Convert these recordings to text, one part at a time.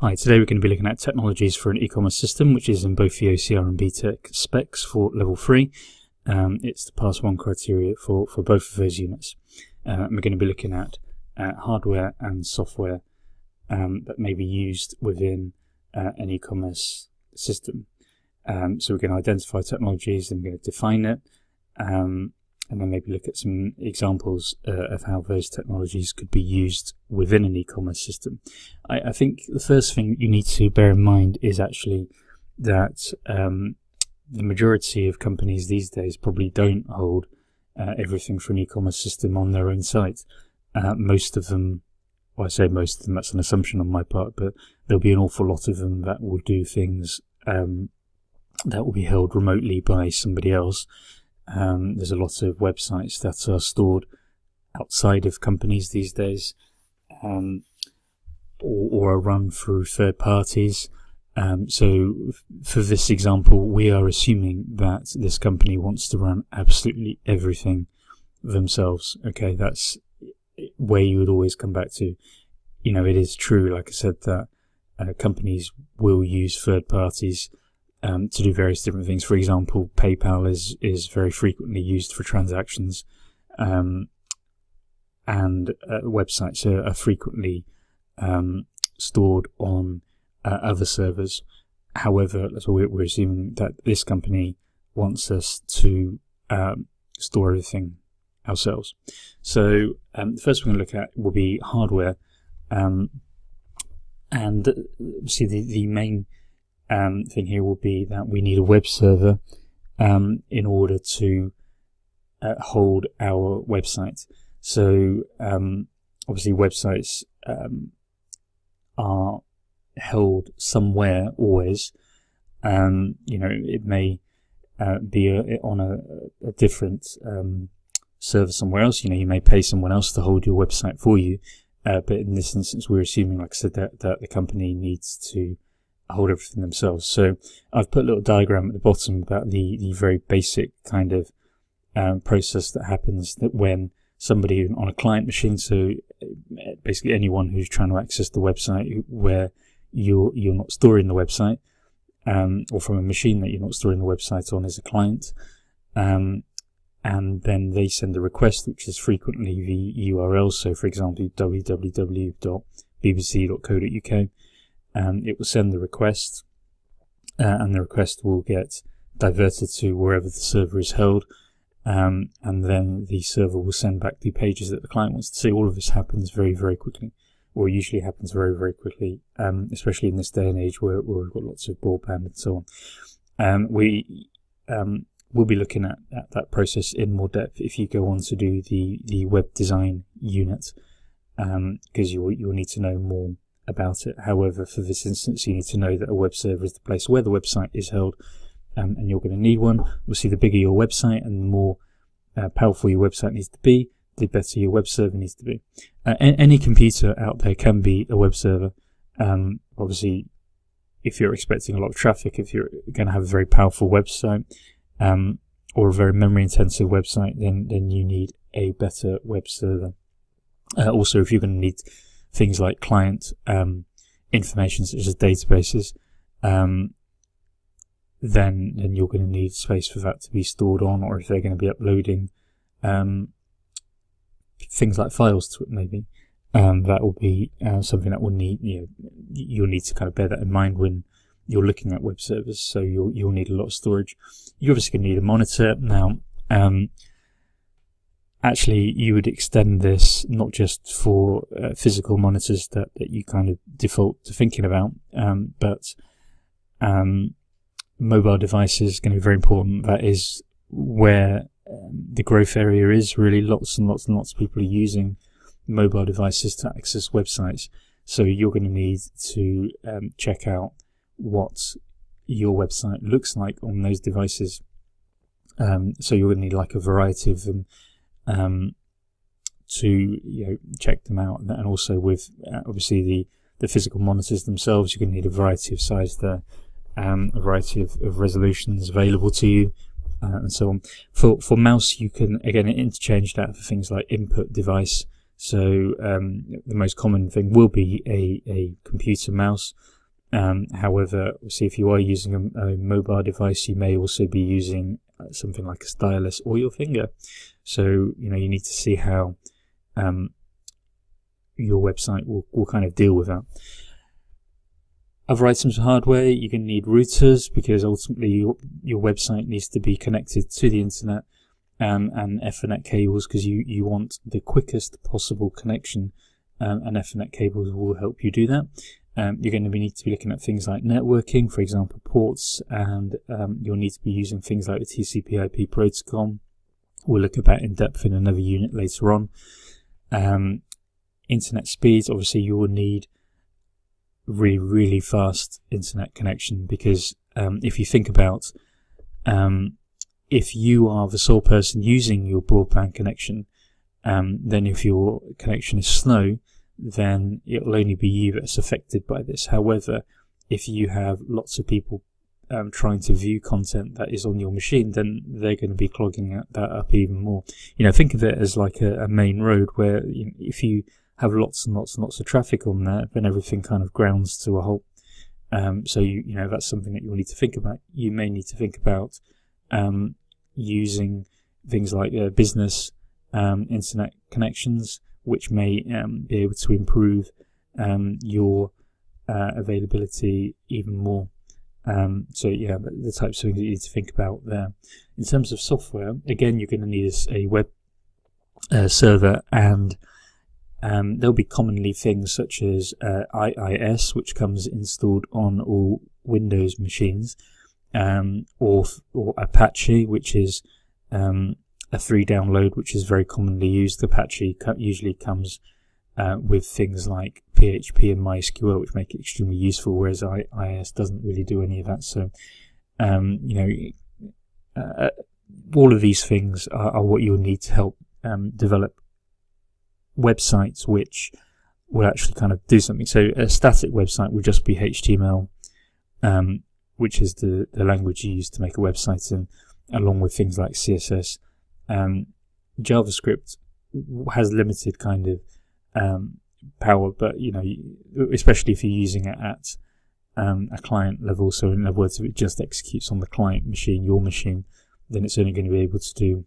Hi, today we're going to be looking at technologies for an e-commerce system, which is in both the OCR and BTEC specs for level 3. It's the pass 1 criteria for both of those units. We're going to be looking at hardware and software that may be used within an e-commerce system. So we're going to identify technologies and we're going to define it, and then maybe look at some examples of how those technologies could be used within an e-commerce system. I think the first thing you need to bear in mind is actually that the majority of companies these days probably don't hold everything for an e-commerce system on their own site. Most of them, well, I say most of them, that's an assumption on my part, but there'll be an awful lot of them that will do things that will be held remotely by somebody else. There's a lot of websites that are stored outside of companies these days, or are run through third parties. So for this example, we are assuming that this company wants to run absolutely everything themselves. Okay, that's where you would always come back to. You know, it is true, like I said, that companies will use third parties to do various different things. For example, PayPal is very frequently used for transactions, and websites are frequently stored on other servers. However, so we're assuming that this company wants us to store everything ourselves. So the first we're going to look at will be hardware, and see the main thing here will be that we need a web server in order to hold our website. So obviously websites are held somewhere always. You know, it may be on a different server somewhere else. You know, you may pay someone else to hold your website for you, but in this instance we're assuming, like I said, that the company needs to hold everything themselves. So I've put a little diagram at the bottom about the very basic kind of process that happens that when somebody on a client machine, so basically anyone who's trying to access the website where you're not storing the website, or from a machine that you're not storing the website on, is a client, and then they send a request, which is frequently the URL. So for example, www.bbc.co.uk. It will send the request, and the request will get diverted to wherever the server is held, and then the server will send back the pages that the client wants to see. All of this happens very, very quickly, or usually happens very, very quickly, especially in this day and age where we've got lots of broadband and so on. We'll be looking at that process in more depth if you go on to do the web design unit, because you'll need to know more about it. However, for this instance, you need to know that a web server is the place where the website is held, and you're going to need one. Obviously, the bigger your website and the more powerful your website needs to be, the better your web server needs to be. Any computer out there can be a web server. Obviously, if you're expecting a lot of traffic, if you're going to have a very powerful website, or a very memory-intensive website, then you need a better web server. Also, if you're going to need things like client information such as databases, then you're going to need space for that to be stored on, or if they're going to be uploading things like files to it, maybe that will be something that will need, you'll need to kind of bear that in mind when you're looking at web servers. So you'll need a lot of storage. You're obviously going to need a monitor. Now, actually, you would extend this not just for physical monitors that you kind of default to thinking about, but mobile devices are going to be very important. That is where the growth area is. Really, lots and lots and lots of people are using mobile devices to access websites. So you're going to need to check out what your website looks like on those devices. So you're going to need like a variety of them to check them out, and also with obviously the physical monitors themselves, you're going to need a variety of size there, a variety of resolutions available to you, and so on. For mouse, you can again interchange that for things like input device. So the most common thing will be a computer mouse. However, see, if you are using a mobile device, you may also be using something like a stylus or your finger. So you need to see how your website will kind of deal with that. Other items of hardware, you're going to need routers, because ultimately your website needs to be connected to the internet, and Ethernet cables, because you want the quickest possible connection, and Ethernet cables will help you do that. You're going to need to be looking at things like networking, for example, ports, and you'll need to be using things like the TCP/IP protocol. We'll look at that in depth in another unit later on. Internet speeds, obviously you will need really fast internet connection, because if you think about if you are the sole person using your broadband connection, then if your connection is slow, then it'll only be you that's affected by this. However, if you have lots of people trying to view content that is on your machine, then they're going to be clogging that up even more. Think of it as like a main road where if you have lots and lots of traffic on there, then everything kind of grounds to a halt. So that's something that you'll need to think about. You may need to think about using things like business internet connections, which may be able to improve your availability even more. The types of things that you need to think about there. In terms of software, again, you're going to need a web server, and there'll be commonly things such as IIS, which comes installed on all Windows machines, or Apache, which is a free download, which is very commonly used. Apache usually comes with things like PHP and MySQL, which make it extremely useful, whereas IIS doesn't really do any of that. So, all of these things are what you'll need to help develop websites which will actually kind of do something. So a static website would just be HTML, which is the language you use to make a website in, along with things like CSS. JavaScript has limited kind of power, but especially if you're using it at a client level. So in other words, if it just executes on the client machine, your machine, then it's only going to be able to do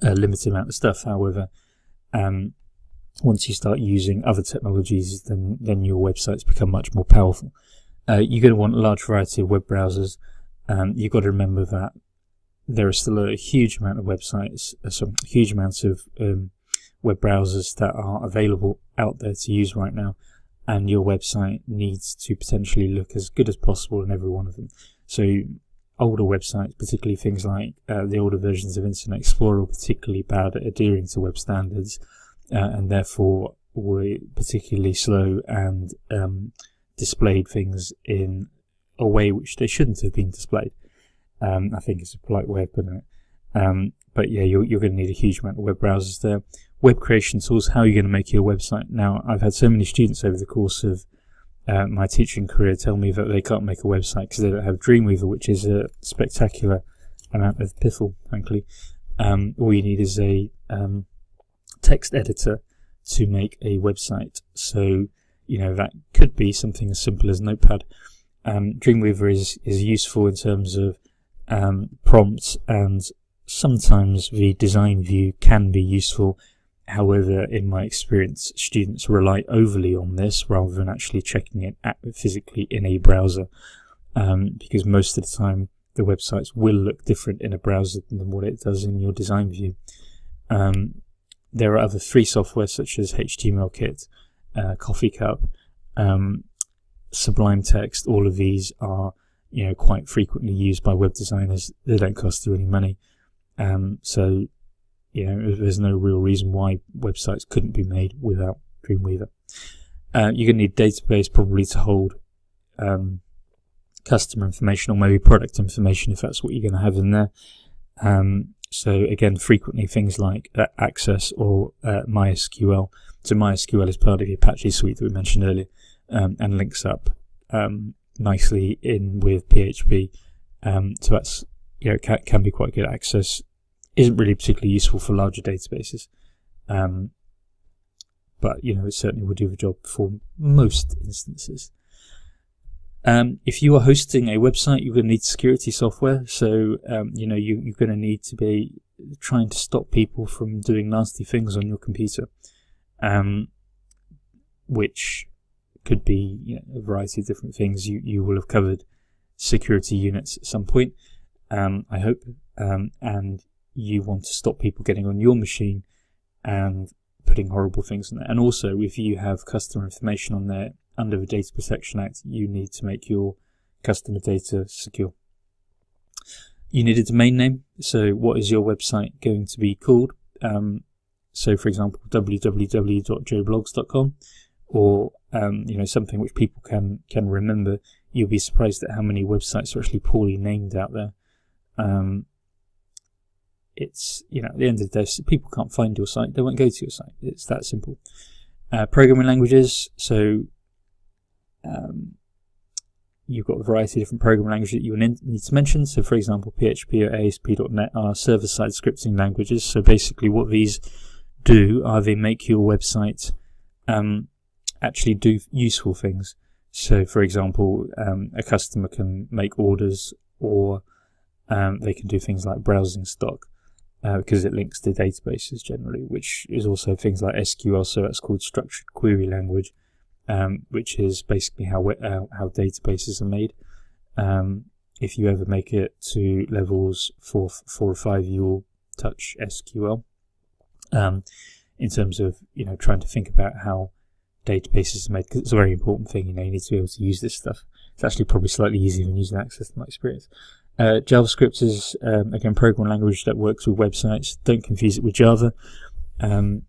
a limited amount of stuff. However, once you start using other technologies, then your websites become much more powerful. You're going to want a large variety of web browsers. You've got to remember that there are still a huge amount of websites, some huge amounts of web browsers that are available out there to use right now, and your website needs to potentially look as good as possible in every one of them. So older websites, particularly things like the older versions of Internet Explorer, were particularly bad at adhering to web standards, and therefore were particularly slow and displayed things in a way which they shouldn't have been displayed. I think it's a polite way of putting it. But yeah, you're going to need a huge amount of web browsers there. Web creation tools, how are you going to make your website? Now, I've had so many students over the course of my teaching career tell me that they can't make a website because they don't have Dreamweaver, which is a spectacular amount of piffle, frankly. All you need is a text editor to make a website. So, that could be something as simple as Notepad. Dreamweaver is useful in terms of prompts, and sometimes the design view can be useful. However, in my experience, students rely overly on this rather than actually checking it physically in a browser, because most of the time the websites will look different in a browser than what it does in your design view. There are other free software such as HTMLKit, Coffee Cup, Sublime Text. All of these are quite frequently used by web designers. They don't cost you any money, so there's no real reason why websites couldn't be made without Dreamweaver. You're going to need a database probably to hold customer information, or maybe product information if that's what you're going to have in there. So again, frequently things like Access or MySQL. So MySQL is part of the Apache suite that we mentioned earlier, and links up nicely in with PHP. So that's can be quite good. Access isn't really particularly useful for larger databases. but it certainly will do the job for most instances. If you are hosting a website, you're going to need security software. So, you're going to need to be trying to stop people from doing nasty things on your computer, which could be a variety of different things. You will have covered security units at some point, I hope, and you want to stop people getting on your machine and putting horrible things on there. And also, if you have customer information on there under the Data Protection Act, you need to make your customer data secure. You need a domain name. So what is your website going to be called? So for example, www.joeblogs.com, or something which people can remember. You'll be surprised at how many websites are actually poorly named out there. It's at the end of the day, if people can't find your site, they won't go to your site. It's that simple. Programming languages. So you've got a variety of different programming languages that you need to mention. So for example, PHP or ASP.NET are server-side scripting languages. So basically what these do are they make your website actually do useful things. So for example, a customer can make orders, or they can do things like browsing stock, because it links to databases generally, which is also things like SQL. So that's called structured query language, which is basically how databases are made. If you ever make it to levels 4 or 5, you'll touch SQL. In terms of trying to think about how databases are made, because it's a very important thing. You need to be able to use this stuff. It's actually probably slightly easier than using Access, to my experience. JavaScript is again programming language that works with websites. Don't confuse it with Java. And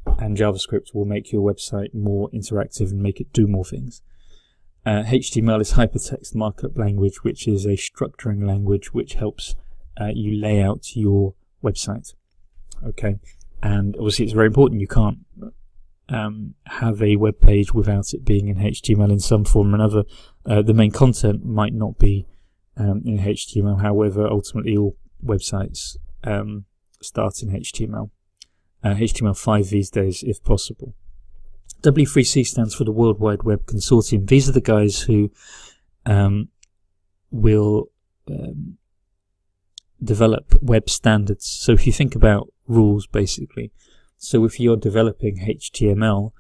JavaScript will make your website more interactive and make it do more things. HTML is hypertext markup language, which is a structuring language which helps you lay out your website. Okay, and obviously it's very important. You can't have a web page without it being in HTML in some form or another. The main content might not be in HTML. However, ultimately all websites start in HTML. HTML5 these days, if possible. W3C stands for the World Wide Web Consortium. These are the guys who will develop web standards. So if you think about rules, basically, so if you're developing HTML,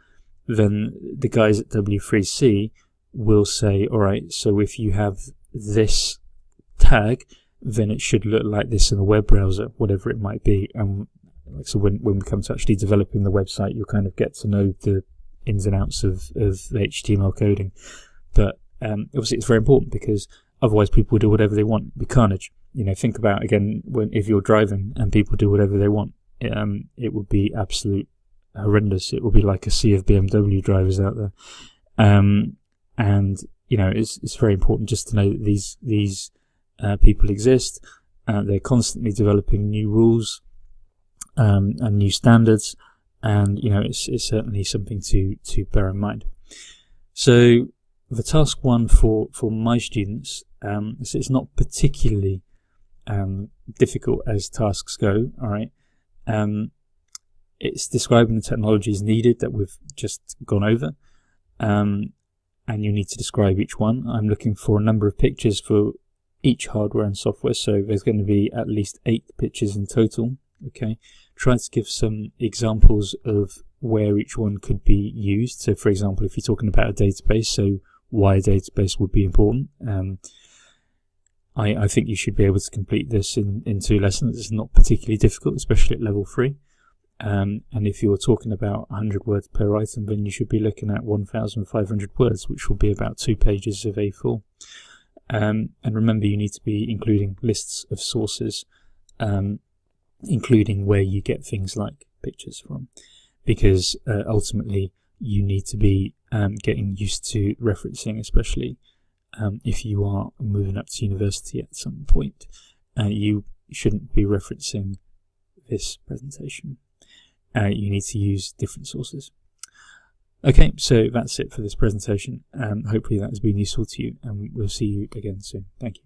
then the guys at W3C will say, all right, so if you have this tag, then it should look like this in a web browser, whatever it might be. So when we come to actually developing the website, you'll kind of get to know the ins and outs of the HTML coding. But obviously it's very important, because otherwise people will do whatever they want. It'd be carnage. Think about, again, if you're driving and people do whatever they want, it would be absolute horrendous. It will be like a sea of BMW drivers out there. And it's very important just to know that these people exist. They're constantly developing new rules and new standards, and it's certainly something to bear in mind. So the task one for my students, it's not particularly difficult as tasks go. All right, it's describing the technologies needed that we've just gone over, and you need to describe each one. I'm looking for a number of pictures for each hardware and software, so there's going to be at least 8 pictures in total. Okay, try to give some examples of where each one could be used. So for example, if you're talking about a database, so why a database would be important. I think you should be able to complete this in 2 lessons. It's not particularly difficult, especially at level 3. And if you're talking about 100 words per item, then you should be looking at 1,500 words, which will be about 2 pages of A4. And remember, you need to be including lists of sources, including where you get things like pictures from, because ultimately you need to be getting used to referencing, especially if you are moving up to university at some point. You shouldn't be referencing this presentation. You need to use different sources. Okay, so that's it for this presentation. Hopefully that has been useful to you, and we'll see you again soon. Thank you.